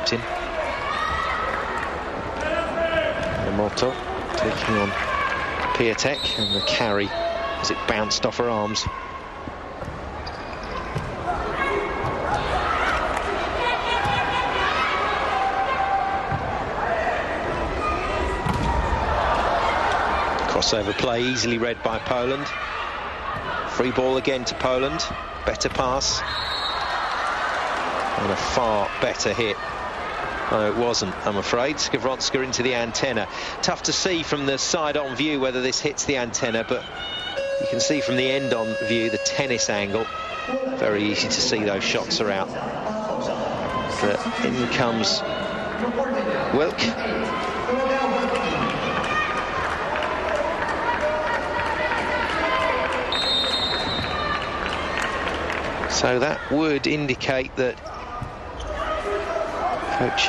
captain. Yamamoto taking on Piatek, and the carry as it bounced off her arms. Crossover play easily read by Poland. Free ball again to Poland. Better pass. And a far better hit. No, it wasn't, I'm afraid. Skowronska into the antenna. Tough to see from the side-on view whether this hits the antenna, but you can see from the end-on view, the tennis angle. Very easy to see those shots are out. But in comes Wilk. So that would indicate that Coach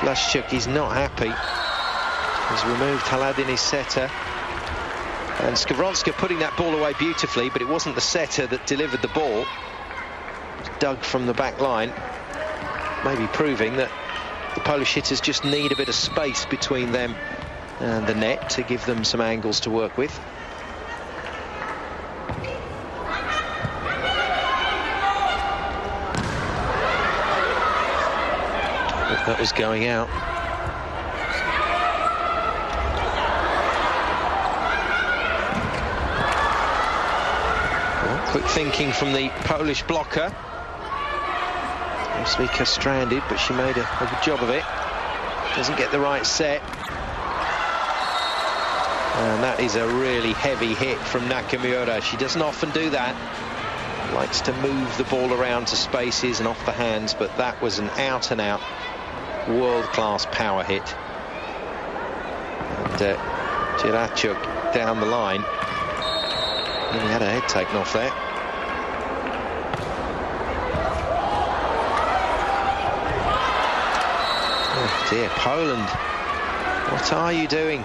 Blaszczuk is not happy. He's removed Haladin, his setter. And Skowronska putting that ball away beautifully, but it wasn't the setter that delivered the ball. It was dug from the back line, maybe proving that the Polish hitters just need a bit of space between them and the net to give them some angles to work with. That was going out. Well, quick thinking from the Polish blocker. Svika stranded, but she made a good job of it. Doesn't get the right set. And that is a really heavy hit from Nakamura. She doesn't often do that. Likes to move the ball around to spaces and off the hands, but that was an out-and-out world-class power hit. And Jirachuk down the line. And he had a head taken off there. Oh dear, Poland. What are you doing?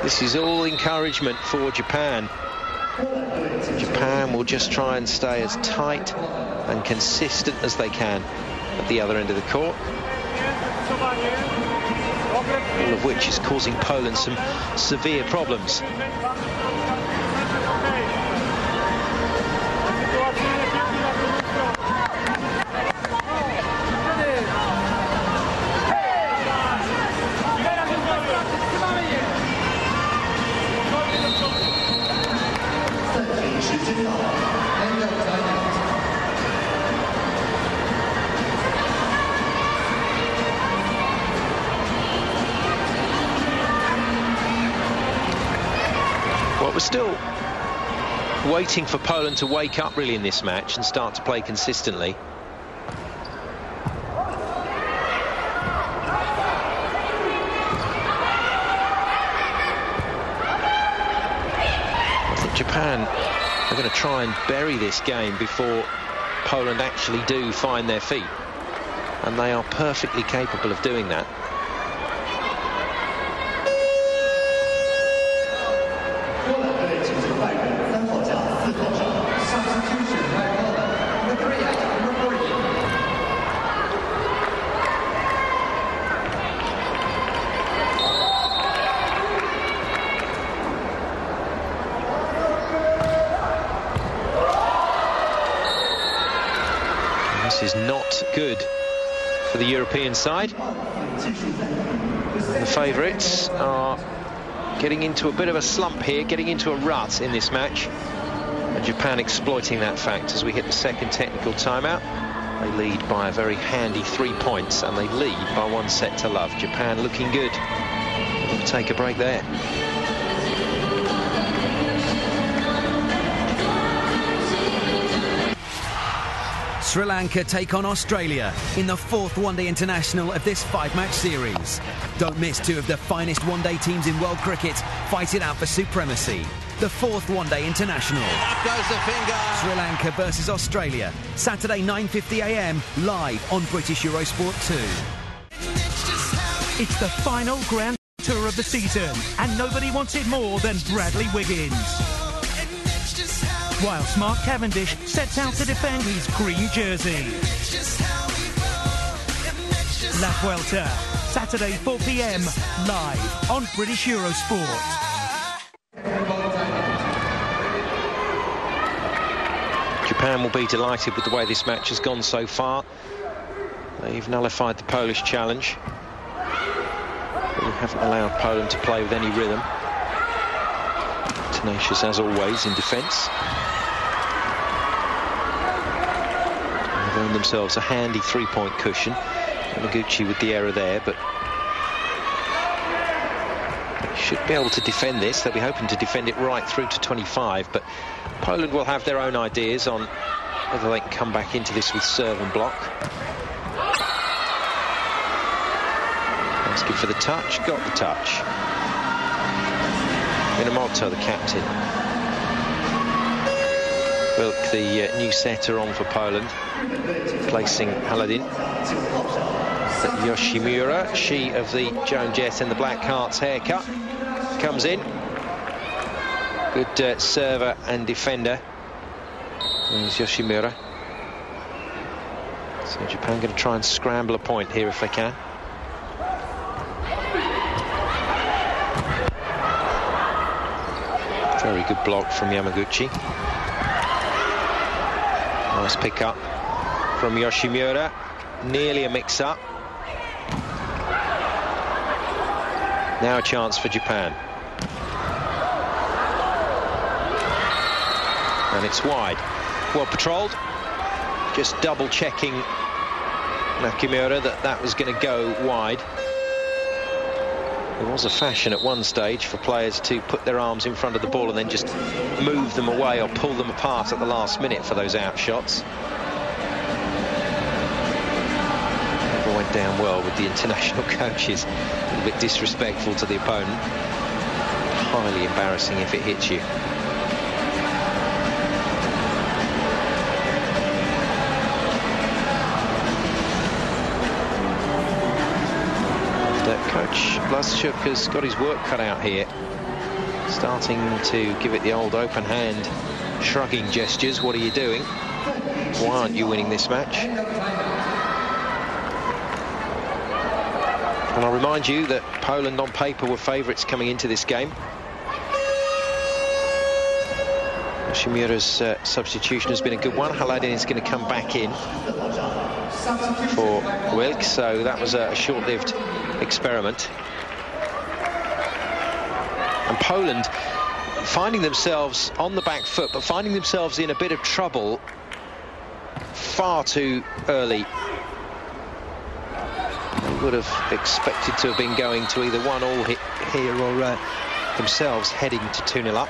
This is all encouragement for Japan. Japan will just try and stay as tight and consistent as they can at the other end of the court. All of which is causing Poland some severe problems. Well, we're still waiting for Poland to wake up really in this match and start to play consistently. I think Japan are going to try and bury this game before Poland actually do find their feet. And they are perfectly capable of doing that. This is not good for the European side. The favourites are getting into a bit of a slump here, getting into a rut in this match. And Japan exploiting that fact as we hit the second technical timeout. They lead by a very handy 3 points, and they lead by 1-0. Japan looking good. We'll take a break there. Sri Lanka take on Australia in the 4th one-day international of this 5-match series. Don't miss 2 of the finest one-day teams in world cricket fight it out for supremacy. The 4th one-day international. Up goes the finger. Sri Lanka versus Australia. Saturday 9:50 AM live on British Eurosport 2. It's the final Grand Tour of the season, and nobody wants it more than Bradley Wiggins. whilst Mark Cavendish sets out to defend his green jersey. La Vuelta, Saturday 4 p.m, live on British Eurosport. Japan will be delighted with the way this match has gone so far. They've nullified the Polish challenge. They haven't allowed Poland to play with any rhythm. Tenacious as always in defence. They've earned themselves a handy three-point cushion. Yamaguchi with the error there, but they should be able to defend this. They'll be hoping to defend it right through to 25, but Poland will have their own ideas on whether they can come back into this with serve and block. Asking for the touch, got the touch. Minamoto, the captain. Wilk, the new setter, on for Poland, placing Haladin. Yoshimura, she of the Joan Jett and the Black Hearts haircut, comes in. Good server and defender. There's Yoshimura. So Japan going to try and scramble a point here if they can. Very good block from Yamaguchi. Nice pick up from Yoshimura. Nearly a mix-up. Now a chance for Japan. And it's wide. Well patrolled. Just double-checking Nakamura that was going to go wide. There was a fashion at one stage for players to put their arms in front of the ball and then just move them away or pull them apart at the last minute for those out shots. Never went down well with the international coaches. A little bit disrespectful to the opponent. Highly embarrassing if it hits you. Coach Blazchuk has got his work cut out here, starting to give it the old open hand shrugging gestures. What are you doing? Why aren't you winning this match? And I'll remind you that Poland on paper were favourites coming into this game. Yoshimura's substitution has been a good one. Haladin is going to come back in for Wilk, so that was a short-lived experiment. And Poland finding themselves on the back foot, but finding themselves in a bit of trouble far too early. They would have expected to have been going to either 1-1 here or themselves heading to 2-0 up.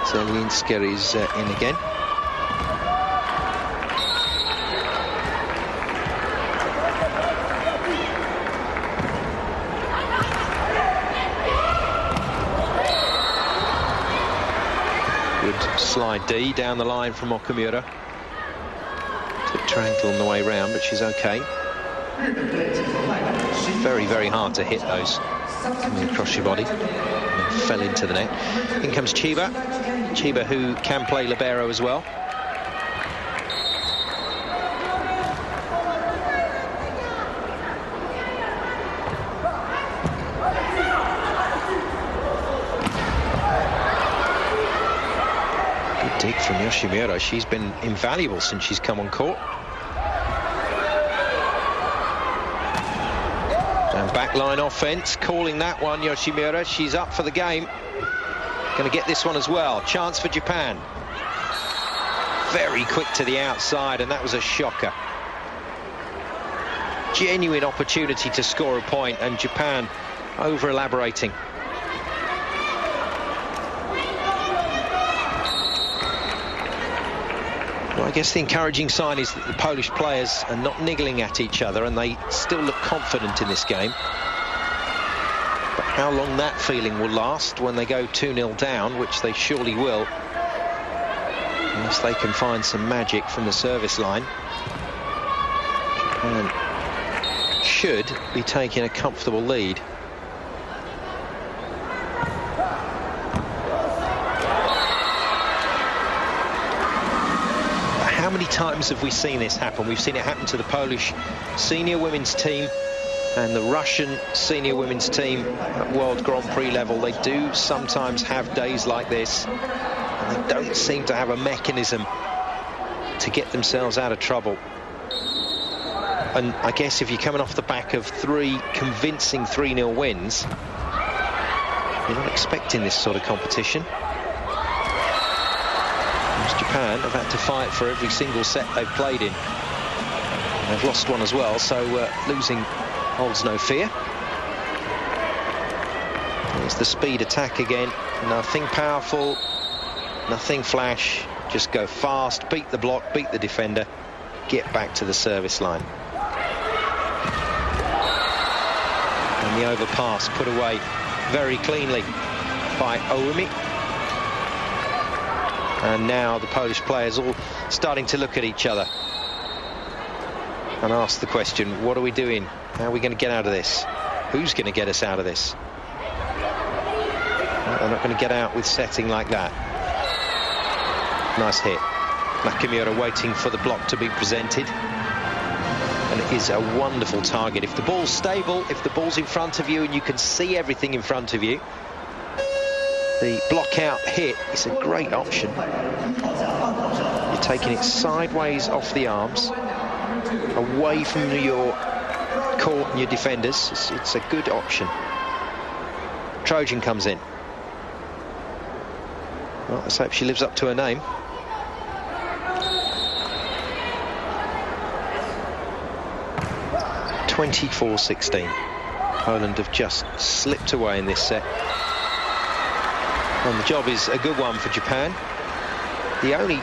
Zelinska is in again. Slide D down the line from Okamura. Took Tranquil on the way round, but she's okay. Very, very hard to hit those coming across your body. And fell into the net. In comes Chiba. Chiba, who can play libero as well. Dig from Yoshimura. She's been invaluable since she's come on court. And backline offense, calling that one, Yoshimura. She's up for the game. Going to get this one as well. Chance for Japan. Very quick to the outside, and that was a shocker. Genuine opportunity to score a point, and Japan over-elaborating. Well, I guess the encouraging sign is that the Polish players are not niggling at each other and they still look confident in this game. But how long that feeling will last when they go 2-0 down, which they surely will, unless they can find some magic from the service line. Japan should be taking a comfortable lead. How many times have we seen this happen? We've seen it happen to the Polish senior women's team and the Russian senior women's team at World Grand Prix level. They do sometimes have days like this, and they don't seem to have a mechanism to get themselves out of trouble. And I guess if you're coming off the back of 3 convincing 3-0 wins, you're not expecting this sort of competition. Japan have had to fight for every single set they've played in. They've lost one as well, so losing holds no fear. There's the speed attack again. Nothing powerful, nothing flash. Just go fast, beat the block, beat the defender, get back to the service line. And the overpass put away very cleanly by Oumi. And now the Polish players all starting to look at each other and ask the question, what are we doing? How are we going to get out of this? Who's going to get us out of this? Well, they're not going to get out with setting like that. Nice hit. Nakamura waiting for the block to be presented. And it is a wonderful target. If the ball's stable, if the ball's in front of you and you can see everything in front of you, the block out hit is a great option. You're taking it sideways off the arms, away from your court and your defenders. It's a good option. Trojan comes in. Well, let's hope she lives up to her name. (24-16). Poland have just slipped away in this set. And the job is a good one for Japan. The only...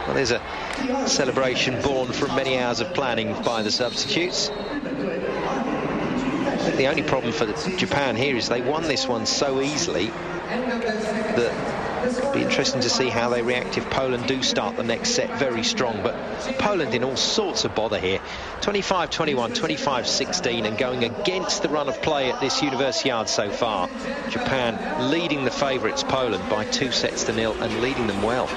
well, there's a celebration born from many hours of planning by the substitutes. I think the only problem for Japan here is they won this one so easily that it'll be interesting to see how they react if Poland do start the next set very strong. But Poland in all sorts of bother here. 25-21, 25-16, and going against the run of play at this Universiade so far. Japan leading the favourites Poland by 2-0 and leading them well.